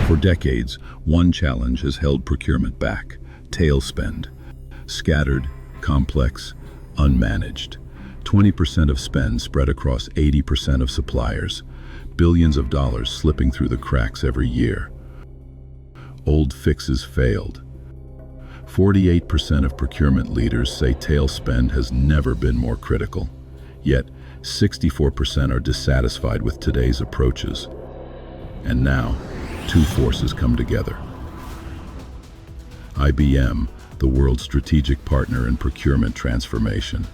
For decades, one challenge has held procurement back: tail spend. Scattered, complex, unmanaged. 20% of spend spread across 80% of suppliers. Billions of dollars slipping through the cracks every year. Old fixes failed. 48% of procurement leaders say tail spend has never been more critical. Yet, 64% are dissatisfied with today's approaches. And now, two forces come together. IBM, the world's strategic partner in procurement transformation,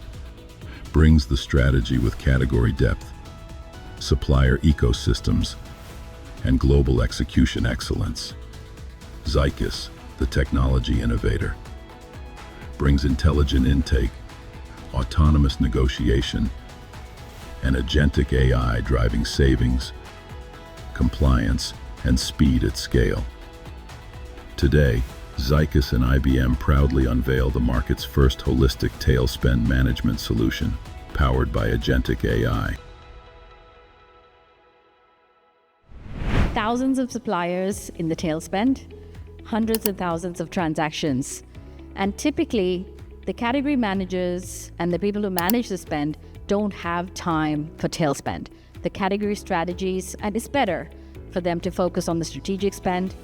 brings the strategy with category depth, supplier ecosystems, and global execution excellence. Zycus, the technology innovator, brings intelligent intake, autonomous negotiation, and agentic AI driving savings, compliance, and speed at scale. Today, Zycus and IBM proudly unveil the market's first holistic tail spend management solution, powered by agentic AI. Thousands of suppliers in the tail spend, hundreds of thousands of transactions. And typically, the category managers and the people who manage the spend don't have time for tail spend. The category strategies, and it's better for them to focus on the strategic spend,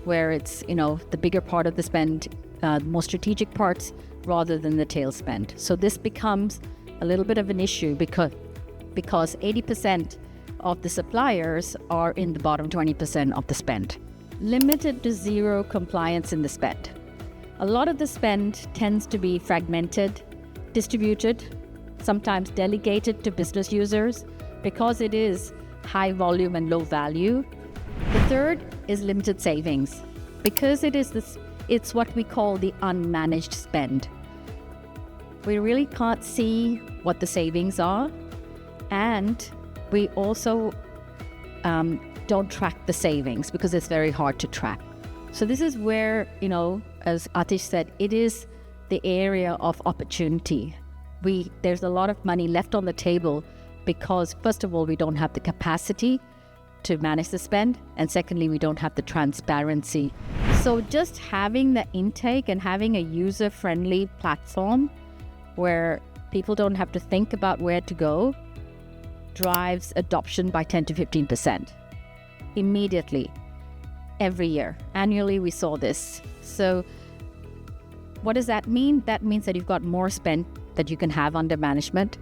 where it's, the bigger part of the spend, more strategic parts, rather than the tail spend. So this becomes a little bit of an issue because 80% of the suppliers are in the bottom 20% of the spend. Limited to zero compliance in the spend. A lot of the spend tends to be fragmented, distributed, sometimes delegated to business users because it is high volume and low value. The third is limited savings, because it's what we call the unmanaged spend. We really can't see what the savings are, and we also don't track the savings because it's very hard to track. So this is where, as Atish said, it is the area of opportunity. There's a lot of money left on the table because, first of all, we don't have the capacity to manage the spend, and secondly, we don't have the transparency. So just having the intake and having a user-friendly platform where people don't have to think about where to go drives adoption by 10 to 15% immediately, every year. Annually, we saw this. So what does that mean? That means that you've got more spend that you can have under management.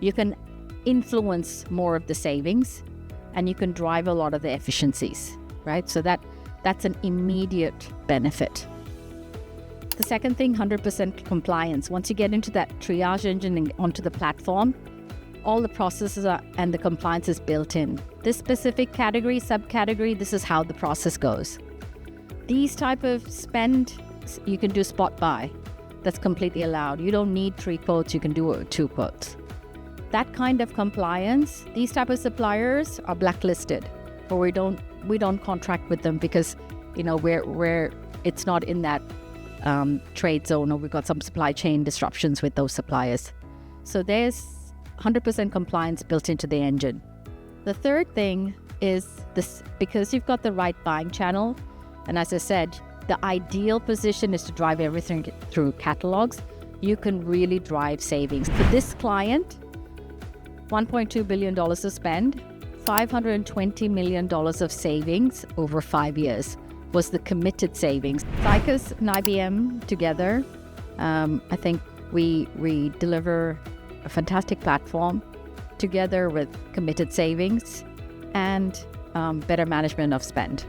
You can influence more of the savings, and you can drive a lot of the efficiencies, right? So that's an immediate benefit. The second thing, 100% compliance. Once you get into that triage engine and onto the platform, all the processes and the compliance is built in. This specific category, subcategory, this is how the process goes. These type of spend, you can do spot buy. That's completely allowed. You don't need 3 quotes, you can do 2 quotes. That kind of compliance, these type of suppliers are blacklisted, or we don't contract with them because we're it's not in that trade zone, or we've got some supply chain disruptions with those suppliers. So there's 100% compliance built into the engine. The third thing is this, because you've got the right buying channel, and as I said, the ideal position is to drive everything through catalogs. You can really drive savings. For this client, $1.2 billion of spend, $520 million of savings over 5 years was the committed savings. Zycus and IBM together, I think we deliver a fantastic platform together with committed savings and better management of spend.